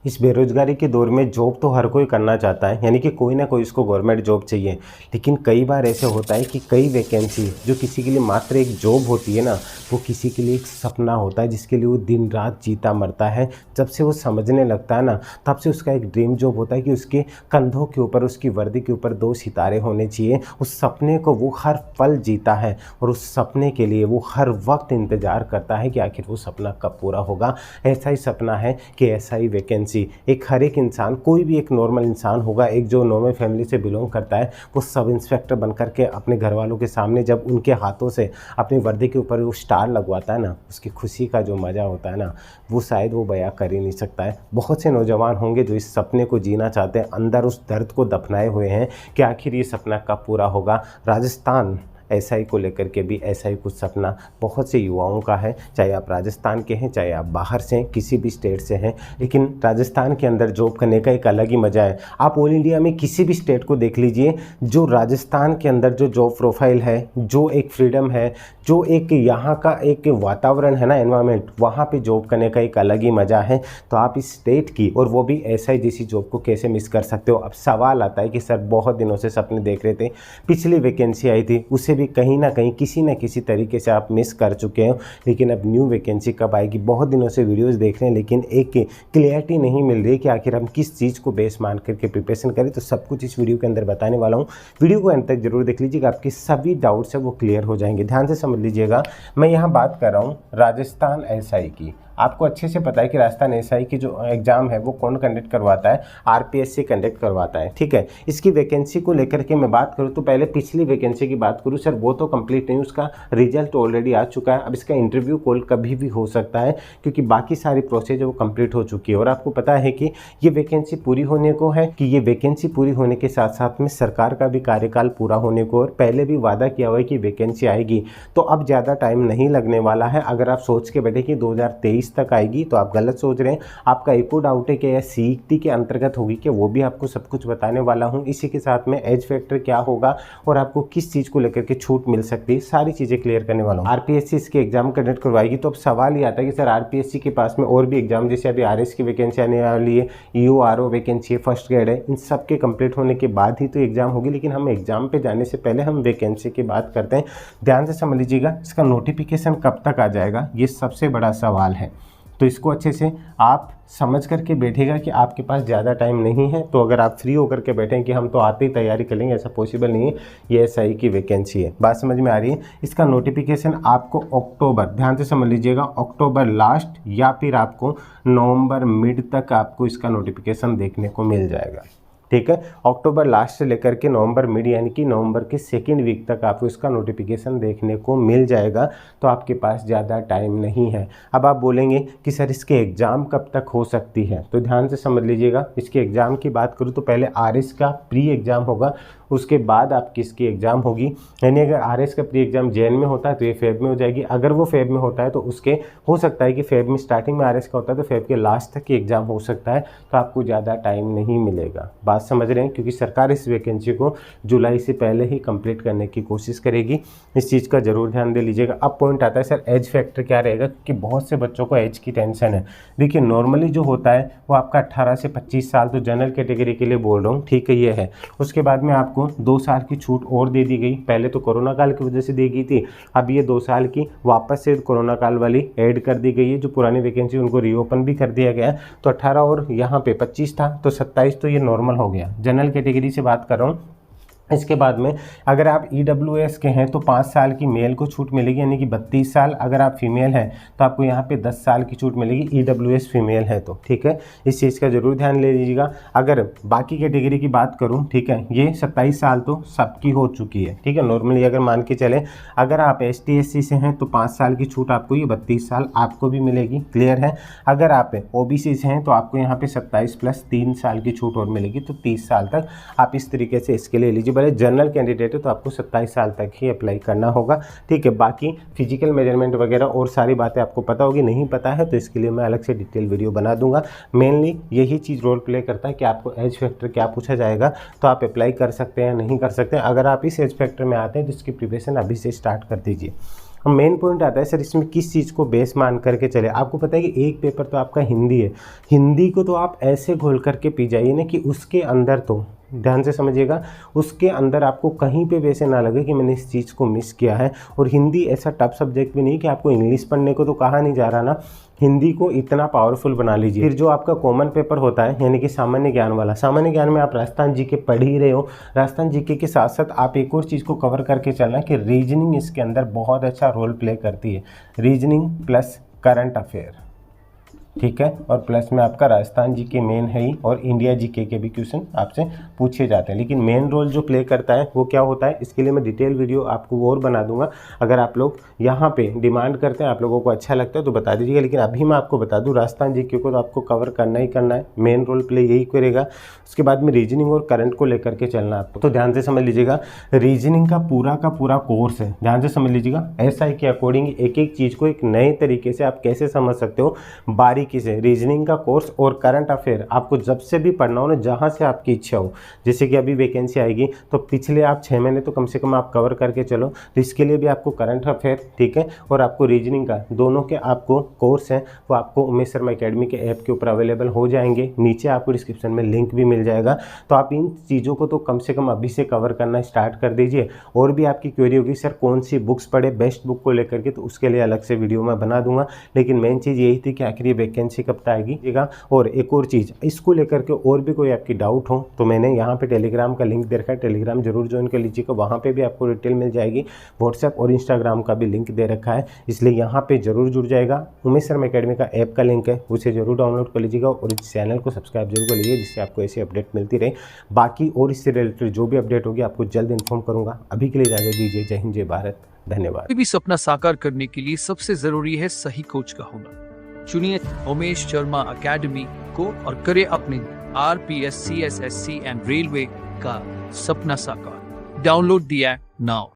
इस बेरोजगारी के दौर में जॉब तो हर कोई करना चाहता है, यानी कि कोई ना कोई उसको गवर्नमेंट जॉब चाहिए। लेकिन कई बार ऐसे होता है कि कई वैकेंसी जो किसी के लिए मात्र एक जॉब होती है ना, वो किसी के लिए एक सपना होता है जिसके लिए वो दिन रात जीता मरता है। जब से वो समझने लगता है ना, तब से उसका एक ड्रीम जॉब होता है कि उसके कंधों के ऊपर, उसकी वर्दी के ऊपर 2 सितारे होने चाहिए। उस सपने को वो हर पल जीता है और उस सपने के लिए वो हर वक्त इंतज़ार करता है कि आखिर वो सपना कब पूरा होगा। ऐसा ही सपना है कि ऐसा ही वैकेंसी एक हर एक इंसान, कोई भी एक नॉर्मल इंसान होगा, एक जो नॉर्मल फैमिली से बिलोंग करता है, वो सब इंस्पेक्टर बन करके अपने घर वालों के सामने जब उनके हाथों से अपनी वर्दी के ऊपर वो स्टार लगवाता है ना, उसकी खुशी का जो मज़ा होता है ना, वो शायद वो बयां कर ही नहीं सकता है। बहुत से नौजवान होंगे जो इस सपने को जीना चाहते हैं, अंदर उस दर्द को दफनाए हुए हैं कि आखिर ये सपना कब पूरा होगा। राजस्थान एसआई को लेकर के भी ऐसा ही कुछ सपना बहुत से युवाओं का है, चाहे आप राजस्थान के हैं, चाहे आप बाहर से हैं, किसी भी स्टेट से हैं। लेकिन राजस्थान के अंदर जॉब करने का एक अलग ही मज़ा है। आप ऑल इंडिया में किसी भी स्टेट को देख लीजिए, जो राजस्थान के अंदर जो जॉब प्रोफाइल है, जो एक फ्रीडम है, जो एक यहाँ का एक वातावरण है ना, एनवायरनमेंट, वहाँ पे जॉब करने का एक अलग ही मज़ा है। तो आप इस स्टेट की, और वो भी एसआई जैसी जॉब को कैसे मिस कर सकते हो। अब सवाल आता है कि सर बहुत दिनों से सपने देख रहे थे, पिछली वैकेंसी आई थी उसे भी कहीं ना कहीं किसी न किसी तरीके से आप मिस कर चुके हो, लेकिन अब न्यू वैकेंसी कब आएगी। बहुत दिनों से वीडियोस देख रहे हैं लेकिन एक क्लियरिटी नहीं मिल रही है कि आखिर हम किस चीज़ को बेस मान करके प्रिपरेशन करें। तो सब कुछ इस वीडियो के अंदर बताने वाला हूँ, वीडियो को अंत तक जरूर देख लीजिएगा, आपके सभी डाउट्स है वो क्लियर हो जाएंगे। ध्यान से समझ लीजिएगा, मैं यहाँ बात कर रहा हूँ राजस्थान एसआई की। आपको अच्छे से पता है कि राजस्थान एसआई की जो एग्ज़ाम है वो कौन कंडक्ट करवाता है, आरपीएससी कंडक्ट करवाता है, ठीक है। इसकी वैकेंसी को लेकर के मैं बात करूँ तो पहले पिछली वैकेंसी की बात करूँ, सर वो तो कंप्लीट नहीं, उसका रिजल्ट ऑलरेडी आ चुका है। अब इसका इंटरव्यू कॉल कभी भी हो सकता है क्योंकि बाकी सारी प्रोसेस वो कंप्लीट हो चुकी है। और आपको पता है कि ये वैकेंसी पूरी होने को है, कि ये वैकेंसी पूरी होने के साथ साथ में सरकार का भी कार्यकाल पूरा होने को, और पहले भी वादा किया हुआ है कि वैकेंसी आएगी। तो अब ज़्यादा टाइम नहीं लगने वाला है। अगर आप सोच के बैठे कि 2023 तक आएगी तो आप गलत सोच रहे हैं। आपका एक और डाउट है कि यह सीईटी के अंतर्गत होगी कि, वो भी आपको सब कुछ बताने वाला हूं। इसी के साथ में एज फैक्टर क्या होगा और आपको किस चीज़ को लेकर के छूट मिल सकती है, सारी चीज़ें क्लियर करने वाला हूं। आरपीएससी इसके एग्जाम कंडक्ट करवाएगी। तो अब सवाल ये आता है कि सर आरपीएससी के पास में और भी एग्जाम, जैसे अभी आरएस की वैकेंसी आने वाली है, ईओआरओ वैकेंसी है, फर्स्ट ग्रेड है, इन सब के कंप्लीट होने के बाद ही तो एग्जाम होगी। लेकिन हम एग्जाम पे जाने से पहले हम वैकेंसी की बात करते हैं। ध्यान से समझ लीजिएगा, इसका नोटिफिकेशन कब तक आ जाएगा, ये सबसे बड़ा सवाल है। तो इसको अच्छे से आप समझ करके बैठेगा कि आपके पास ज़्यादा टाइम नहीं है। तो अगर आप फ्री होकर के बैठें कि हम तो आते ही तैयारी कर लेंगे, ऐसा पॉसिबल नहीं है। ये एसआई की वैकेंसी है, बात समझ में आ रही है। इसका नोटिफिकेशन आपको अक्टूबर, ध्यान से समझ लीजिएगा, अक्टूबर लास्ट या फिर आपको नवंबर मिड तक आपको इसका नोटिफिकेशन देखने को मिल जाएगा, ठीक है। अक्टूबर लास्ट से लेकर के नवंबर मिड, यानी कि नवंबर के सेकेंड वीक तक आपको इसका नोटिफिकेशन देखने को मिल जाएगा। तो आपके पास ज़्यादा टाइम नहीं है। अब आप बोलेंगे कि सर इसके एग्ज़ाम कब तक हो सकती है, तो ध्यान से समझ लीजिएगा। इसके एग्ज़ाम की बात करूँ तो पहले आरएस का प्री एग्ज़ाम होगा, उसके बाद आपकी इसकी एग्ज़ाम होगी। यानी अगर आरएस का प्री एग्ज़ाम जैन में होता है तो ये फेब में हो जाएगी। अगर वो फेब में होता है तो उसके हो सकता है कि फेब में स्टार्टिंग में आरएस का होता है तो फेब के लास्ट तक ही एग्ज़ाम हो सकता है। तो आपको ज़्यादा टाइम नहीं मिलेगा, बात समझ रहे हैं, क्योंकि सरकार इस वैकेंसी को जुलाई से पहले ही कंप्लीट करने की कोशिश करेगी। इस चीज़ का जरूर ध्यान दे लीजिएगा। अब पॉइंट आता है सर एज फैक्टर क्या रहेगा, क्योंकि बहुत से बच्चों को एज की टेंशन है। देखिए नॉर्मली जो होता है वो आपका 18 से 25 साल, तो जनरल कैटेगरी के लिए बोल रहा हूँ, ठीक है, ये है। उसके बाद में आपको 2 साल की छूट और दे दी गई। पहले तो कोरोना काल की वजह से दी गई थी, अब ये 2 साल की वापस से कोरोना काल वाली ऐड कर दी गई है। जो पुरानी वैकेंसी उनको रीओपन भी कर दिया गया। तो 18 और यहाँ पे 25 था तो 27, तो ये नॉर्मल हो गया। जनरल कैटेगरी से बात कर रहा हूँ। इसके बाद में अगर आप ईडब्ल्यूएस के हैं तो 5 साल की मेल को छूट मिलेगी, यानी कि 32 साल। अगर आप फीमेल हैं तो आपको यहाँ पे 10 साल की छूट मिलेगी, ईडब्ल्यूएस फीमेल है तो, ठीक है। इस चीज़ का जरूर ध्यान ले लीजिएगा। अगर बाकी कैटेगरी की बात करूँ, ठीक है, ये 27 साल तो सबकी हो चुकी है, ठीक है। नॉर्मली अगर मान के चले, अगर आप ST SC से हैं तो 5 साल की छूट आपको, ये 32 साल आपको भी मिलेगी, क्लियर है। अगर आप OBC से हैं तो आपको यहाँ पे 27 प्लस 3 साल की छूट और मिलेगी, तो 30 साल तक आप इस तरीके से इसके लिए लीजिए। भले जनरल कैंडिडेट है तो आपको 27 साल तक ही अप्लाई करना होगा, ठीक है। बाकी फिजिकल मेजरमेंट वगैरह और सारी बातें आपको पता होगी, नहीं पता है तो इसके लिए मैं अलग से डिटेल वीडियो बना दूंगा। मेनली यही चीज़ रोल प्ले करता है कि आपको एज फैक्टर क्या पूछा जाएगा तो आप अप्लाई कर सकते हैं, नहीं कर सकते हैं। अगर आप इस एज फैक्टर में आते हैं तो इसकी प्रिपरेशन अभी से स्टार्ट कर दीजिए। अब मेन पॉइंट आता है सर इसमें किस चीज़ को बेस मान करके चले। आपको पता है कि एक पेपर तो आपका हिंदी है, हिंदी को तो आप ऐसे घोल करके पी जाइए ना कि उसके अंदर, तो ध्यान से समझिएगा, उसके अंदर आपको कहीं पे वैसे ना लगे कि मैंने इस चीज़ को मिस किया है। और हिंदी ऐसा टफ सब्जेक्ट भी नहीं कि आपको इंग्लिश पढ़ने को तो कहा नहीं जा रहा ना, हिंदी को इतना पावरफुल बना लीजिए। फिर जो आपका कॉमन पेपर होता है यानी कि सामान्य ज्ञान वाला, सामान्य ज्ञान में आप राजस्थान जीके पढ़ ही रहे हो, राजस्थान जीके के साथ साथ आप एक और चीज़ को कवर करके चलना कि रीजनिंग इसके अंदर बहुत अच्छा रोल प्ले करती है। रीजनिंग प्लस करंट अफेयर, ठीक है, और प्लस में आपका राजस्थान जीके मेन है ही, और इंडिया जीके के भी क्वेश्चन आपसे पूछे जाते हैं। लेकिन मेन रोल जो प्ले करता है वो क्या होता है, इसके लिए मैं डिटेल वीडियो आपको और बना दूंगा। अगर आप लोग यहाँ पे डिमांड करते हैं, आप लोगों को अच्छा लगता है तो बता दीजिएगा। लेकिन अभी मैं आपको बता दूँ राजस्थान जीके को तो आपको कवर करना ही करना है, मेन रोल प्ले यही करेगा। उसके बाद में रीजनिंग और करंट को लेकर के चलना आपको। तो ध्यान से समझ लीजिएगा, रीजनिंग का पूरा कोर्स है, ध्यान से समझ लीजिएगा। SI के अकॉर्डिंग एक एक चीज़ को एक नए तरीके से आप कैसे समझ सकते हो बारीकी से। रीजनिंग का कोर्स और करंट अफेयर आपको जब से भी पढ़ना हो ना, जहाँ से आपकी इच्छा हो, जैसे कि अभी वैकेंसी आएगी तो पिछले आप 6 महीने तो कम से कम आप कवर करके चलो। तो इसके लिए भी आपको करंट अफेयर, ठीक है, और आपको रीजनिंग का, दोनों के आपको कोर्स हैं वो आपको उमेश शर्मा एकेडमी के ऐप के ऊपर अवेलेबल हो जाएंगे। नीचे आपको डिस्क्रिप्शन में लिंक भी मिल जाएगा। तो आप इन चीज़ों को तो कम से कम अभी से कवर करना स्टार्ट कर दीजिए। और भी आपकी क्वेरी होगी सर कौन सी बुक्स पढ़े बेस्ट बुक को लेकर के, तो उसके लिए अलग से वीडियो मैं बना दूंगा। लेकिन मेन चीज़ यही थी कि आखिर ये वैकेंसी कब तक आएगी। और एक और चीज़, इसको लेकर के और भी कोई आपकी डाउट हो तो मैंने यहाँ पे टेलीग्राम का लिंक दे रखा है, टेलीग्राम जरूर ज्वाइन कर लीजिएगा, वहाँ पे भी आपको डिटेल मिल जाएगी। व्हाट्सएप और इंस्टाग्राम का भी लिंक दे रखा है, इसलिए यहाँ पे जरूर जुड़ जाएगा। उमेश शर्मा एकेडमी का ऐप का लिंक है, उसे जरूर डाउनलोड कर लीजिएगा और इस चैनल को सब्सक्राइब जरूर कर लीजिए, जिससे आपको ऐसी अपडेट मिलती रहे। बाकी और इससे रिलेटेड जो भी अपडेट होगी आपको जल्द इन्फॉर्म करूँगा। अभी के लिए इजाजत दीजिए। जय हिंद, जय भारत, धन्यवाद। कोई भी सपना साकार करने के लिए सबसे जरूरी है सही कोच का होना। चुनिए उमेश शर्मा एकेडमी को और करे अपने RPS CSSC एंड रेलवे का सपना साकार। Download the app now.